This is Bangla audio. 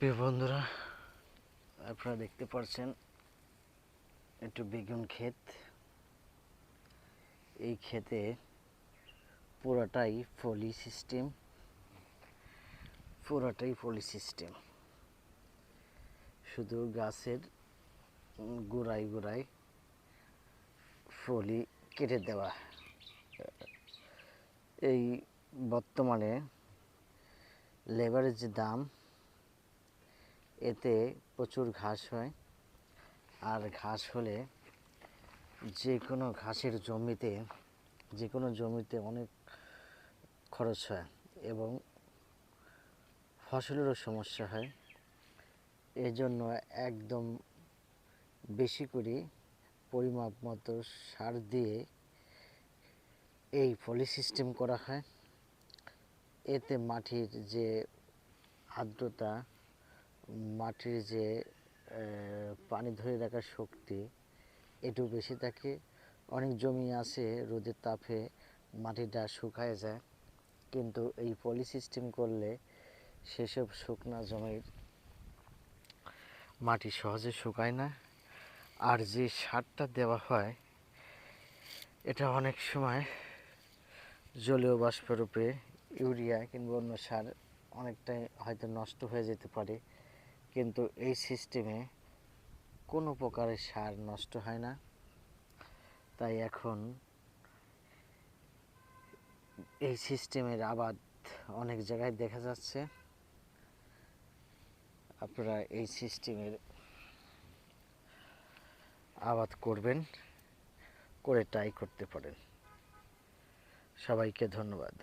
প্রিয় বন্ধুরা, আপনারা দেখতে পাচ্ছেন একটু বেগুন ক্ষেত। এই ক্ষেতে পুরাটাই পলি সিস্টেম। শুধু গাছের গোড়ায় গোড়ায় ফলি কেটে দেওয়া। এই বর্তমানে লেবারের যে দাম, এতে প্রচুর ঘাস হয়। আর ঘাস হলে যে কোনো জমিতে অনেক খরচ হয় এবং ফসলেরও সমস্যা হয়। এজন্য একদম বেশি করে পরিমাপ মতো সার দিয়ে এই পলি সিস্টেম করা হয়। এতে মাটির যে আর্দ্রতা, মাটির যে পানি ধরে রাখার শক্তি, একটু বেশি থাকে। অনেক জমি আছে রোদের তাপে মাটিটা শুকায় যায়, কিন্তু এই পলি সিস্টেম করলে সেসব শুকনা জমির মাটি সহজে শুকায় না। আর যে সারটা দেওয়া হয়, এটা অনেক সময় জলীয় বাষ্পরূপে ইউরিয়া কিংবা অন্য সার অনেকটাই হয়তো নষ্ট হয়ে যেতে পারে, কিন্তু এই সিস্টেমে কোনো প্রকারের সার নষ্ট হয় না। তাই এখন এই সিস্টেমের আবাদ অনেক জায়গায় দেখা যাচ্ছে। আপনারা এই সিস্টেমের আবাদ করবেন, করে ট্রাই করতে পারেন। সবাইকে ধন্যবাদ।